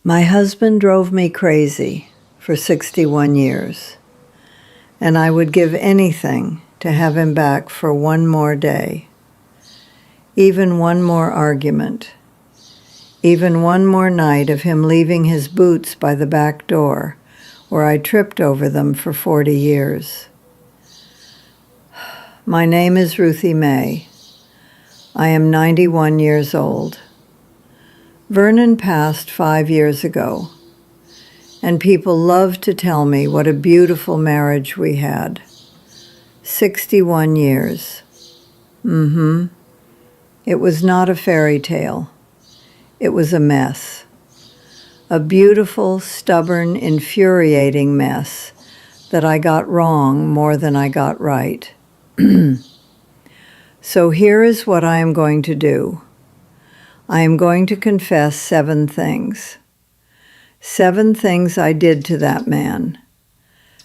My husband drove me crazy for 61 years, and I would give anything to have him back for one more day, even one more argument, even one more night of him leaving his boots by the back door where I tripped over them for 40 years. My name is Ruthie Mae. I am 91 years old. Vernon passed 5 years ago, and people love to tell me what a beautiful marriage we had. 61 years. It was not a fairy tale. It was a mess. A beautiful, stubborn, infuriating mess that I got wrong more than I got right. So here is what I am going to do. I am going to confess 7 things. 7 things I did to that man.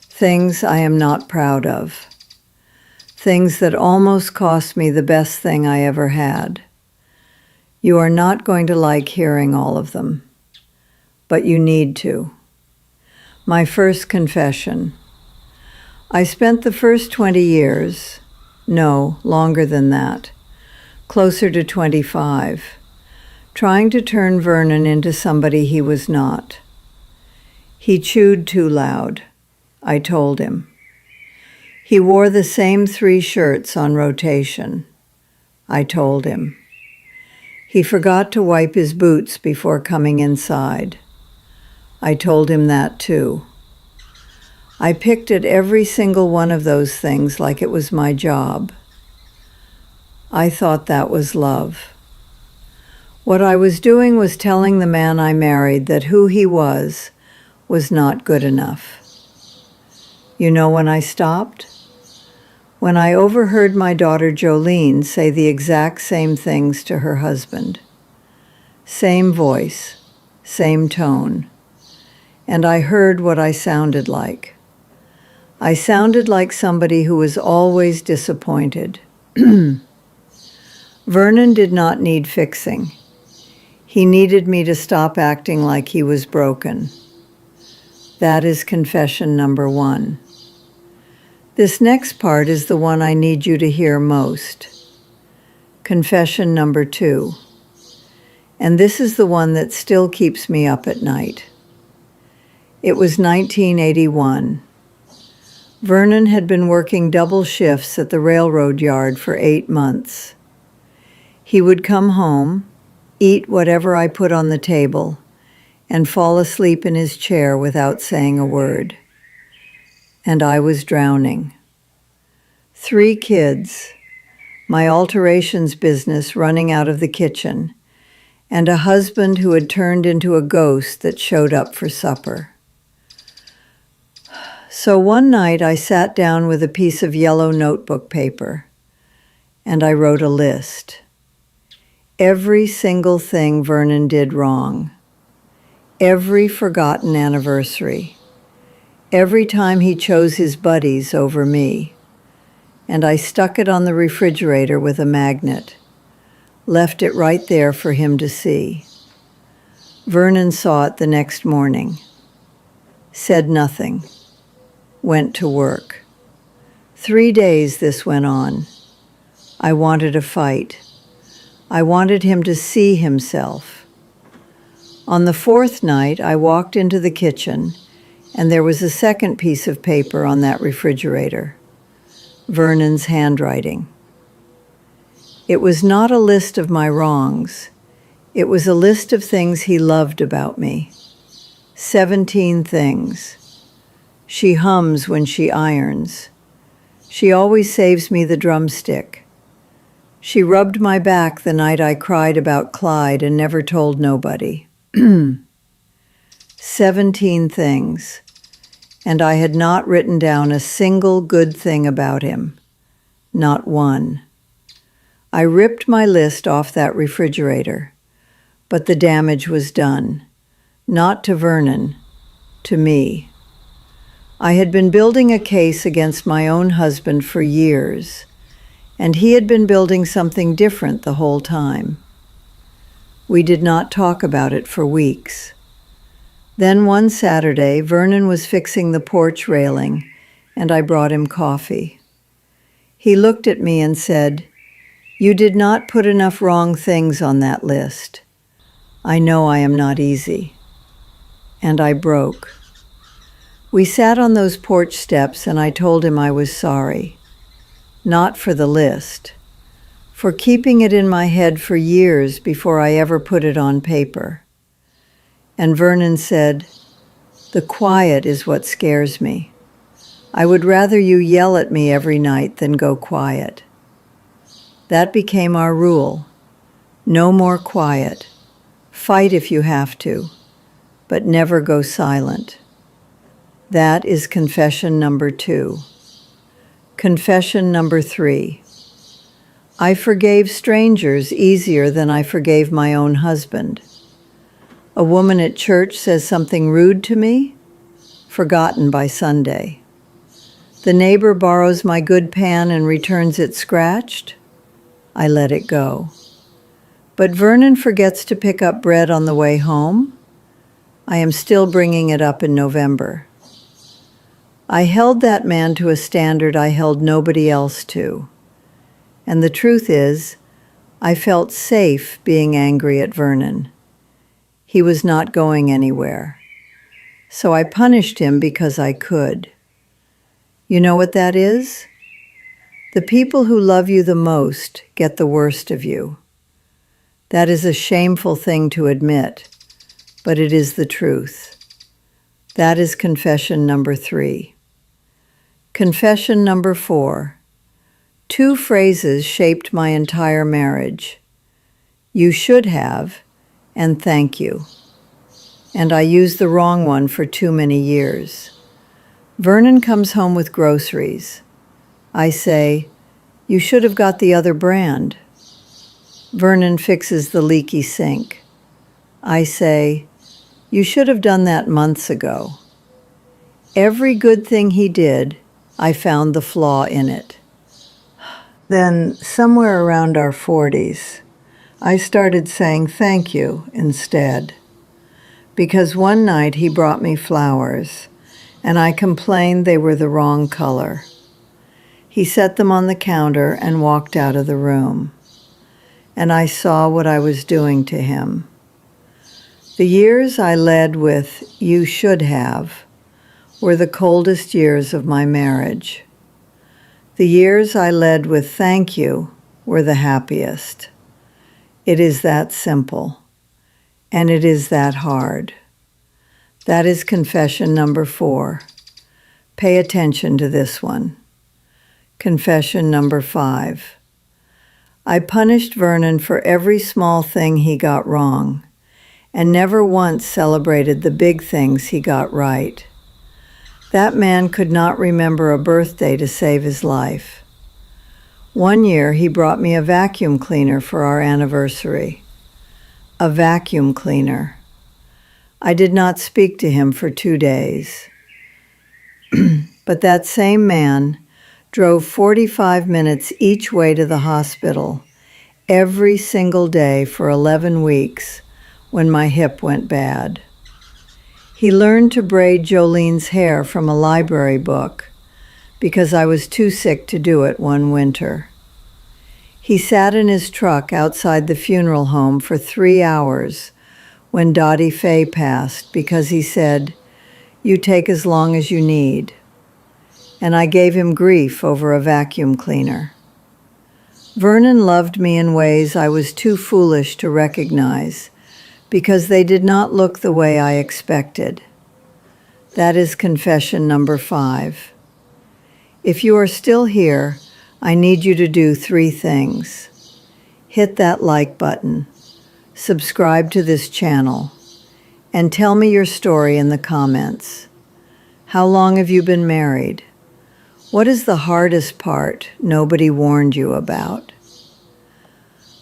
Things I am not proud of. Things that almost cost me the best thing I ever had. You are not going to like hearing all of them, but you need to. My first confession. I spent the first 20 years, no, longer than that, closer to 25, trying to turn Vernon into somebody he was not. He chewed too loud, I told him. He wore the same 3 shirts on rotation, I told him. He forgot to wipe his boots before coming inside. I told him that too. I picked at every single one of those things like it was my job. I thought that was love. What I was doing was telling the man I married that who he was not good enough. You know when I stopped? When I overheard my daughter Jolene say the exact same things to her husband. Same voice, same tone. And I heard what I sounded like. I sounded like somebody who was always disappointed. Vernon did not need fixing. He needed me to stop acting like he was broken. That is confession number 1. This next part is the one I need you to hear most. Confession number 2. And this is the one that still keeps me up at night. It was 1981. Vernon had been working double shifts at the railroad yard for 8 months. He would come home, eat whatever I put on the table, and fall asleep in his chair without saying a word. And I was drowning. 3 kids, my alterations business running out of the kitchen, and a husband who had turned into a ghost that showed up for supper. So one night I sat down with a piece of yellow notebook paper, and I wrote a list. Every single thing Vernon did wrong. Every forgotten anniversary. Every time he chose his buddies over me. And I stuck it on the refrigerator with a magnet. Left it right there for him to see. Vernon saw it the next morning. Said nothing. Went to work. 3 days this went on. I wanted a fight. I wanted him to see himself. On the 4th night, I walked into the kitchen, and there was a second piece of paper on that refrigerator. Vernon's handwriting. It was not a list of my wrongs. It was a list of things he loved about me. 17 things. She hums when she irons. She always saves me the drumstick. She rubbed my back the night I cried about Clyde and never told nobody. 17 things. And I had not written down a single good thing about him. Not one. I ripped my list off that refrigerator, but the damage was done. Not to Vernon, to me. I had been building a case against my own husband for years, and he had been building something different the whole time. We did not talk about it for weeks. Then one Saturday, Vernon was fixing the porch railing, and I brought him coffee. He looked at me and said, "You did not put enough wrong things on that list. I know I am not easy." And I broke. We sat on those porch steps and I told him I was sorry. Not for the list, for keeping it in my head for years before I ever put it on paper. And Vernon said, "The quiet is what scares me. I would rather you yell at me every night than go quiet." That became our rule. No more quiet. Fight if you have to, but never go silent. That is confession number 2. Confession number 3. I forgave strangers easier than I forgave my own husband. A woman at church says something rude to me, forgotten by Sunday. The neighbor borrows my good pan and returns it scratched, I let it go. But Vernon forgets to pick up bread on the way home, I am still bringing it up in November. I held that man to a standard I held nobody else to. And the truth is, I felt safe being angry at Vernon. He was not going anywhere. So I punished him because I could. You know what that is? The people who love you the most get the worst of you. That is a shameful thing to admit, but it is the truth. That is confession number 3. Confession number 4. 2 phrases shaped my entire marriage. You should have, and thank you. And I used the wrong one for too many years. Vernon comes home with groceries. I say, "You should have got the other brand." Vernon fixes the leaky sink. I say, "You should have done that months ago." Every good thing he did, I found the flaw in it. Then, somewhere around our 40s, I started saying thank you instead. Because one night he brought me flowers, and I complained they were the wrong color. He set them on the counter and walked out of the room. And I saw what I was doing to him. The years I led with "you should have" were the coldest years of my marriage. The years I led with "thank you" were the happiest. It is that simple, and it is that hard. That is confession number 4. Pay attention to this one. Confession number 5. I punished Vernon for every small thing he got wrong, and never once celebrated the big things he got right. That man could not remember a birthday to save his life. One year he brought me a vacuum cleaner for our anniversary. A vacuum cleaner. I did not speak to him for 2 days. But that same man drove 45 minutes each way to the hospital every single day for 11 weeks when my hip went bad. He learned to braid Jolene's hair from a library book because I was too sick to do it one winter. He sat in his truck outside the funeral home for 3 hours when Dottie Faye passed because he said, "You take as long as you need." And I gave him grief over a vacuum cleaner. Vernon loved me in ways I was too foolish to recognize because they did not look the way I expected. That is confession number 5. If you are still here, I need you to do 3 things. Hit that like button, subscribe to this channel, and tell me your story in the comments. How long have you been married? What is the hardest part nobody warned you about?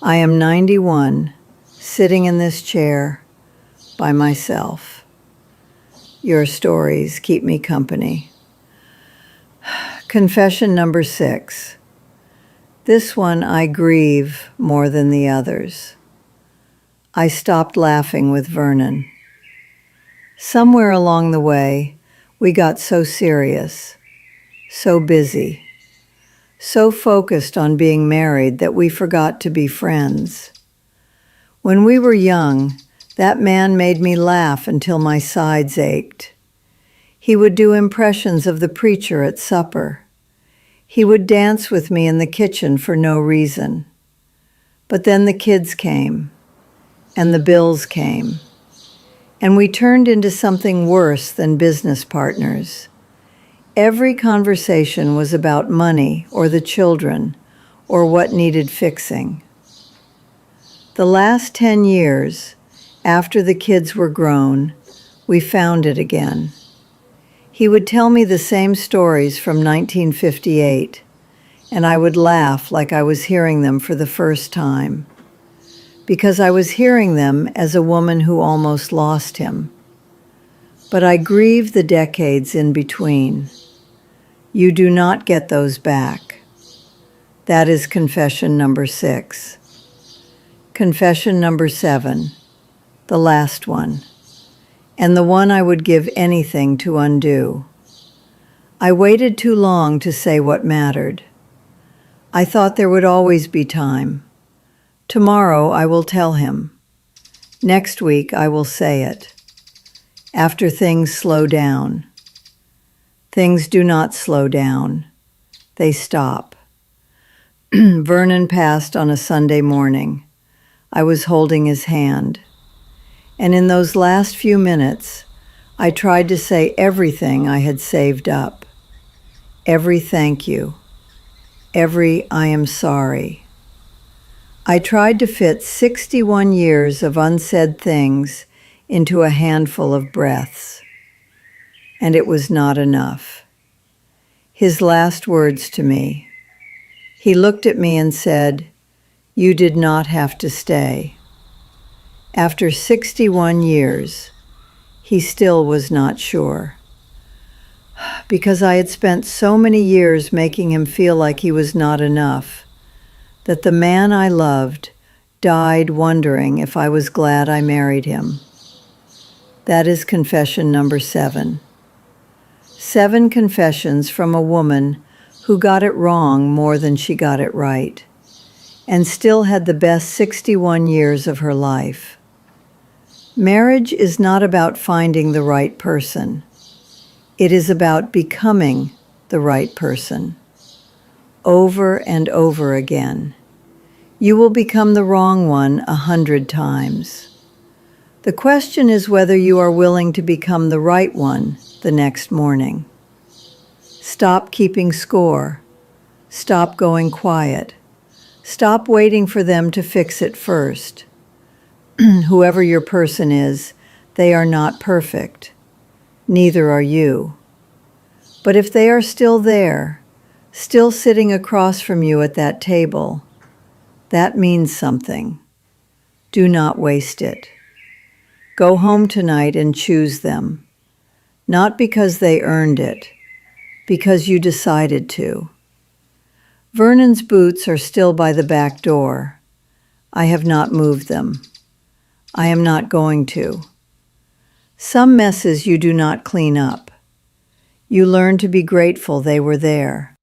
I am 91, sitting in this chair by myself. Your stories keep me company. Confession number 6. This one I grieve more than the others. I stopped laughing with Vernon. Somewhere along the way, we got so serious, so busy, so focused on being married that we forgot to be friends. When we were young, that man made me laugh until my sides ached. He would do impressions of the preacher at supper. He would dance with me in the kitchen for no reason. But then the kids came, and the bills came, and we turned into something worse than business partners. Every conversation was about money or the children or what needed fixing. The last 10 years, after the kids were grown, we found it again. He would tell me the same stories from 1958, and I would laugh like I was hearing them for the first time, because I was hearing them as a woman who almost lost him. But I grieve the decades in between. You do not get those back. That is confession number 6. Confession number 7, the last one, and the one I would give anything to undo. I waited too long to say what mattered. I thought there would always be time. Tomorrow I will tell him. Next week I will say it. After things slow down. Things do not slow down. They stop. Vernon passed on a Sunday morning. I was holding his hand. And in those last few minutes, I tried to say everything I had saved up. Every thank you. Every I am sorry. I tried to fit 61 years of unsaid things into a handful of breaths. And it was not enough. His last words to me. He looked at me and said, "You did not have to stay." After 61 years, he still was not sure. Because I had spent so many years making him feel like he was not enough, that the man I loved died wondering if I was glad I married him. That is confession number 7. 7 confessions from a woman who got it wrong more than she got it right, and still had the best 61 years of her life. Marriage is not about finding the right person. It is about becoming the right person. Over and over again. You will become the wrong one 100 times. The question is whether you are willing to become the right one the next morning. Stop keeping score. Stop going quiet. Stop waiting for them to fix it first. Whoever your person is, they are not perfect. Neither are you. But if they are still there, still sitting across from you at that table, that means something. Do not waste it. Go home tonight and choose them, not because they earned it, because you decided to. Vernon's boots are still by the back door. I have not moved them. I am not going to. Some messes you do not clean up. You learn to be grateful they were there.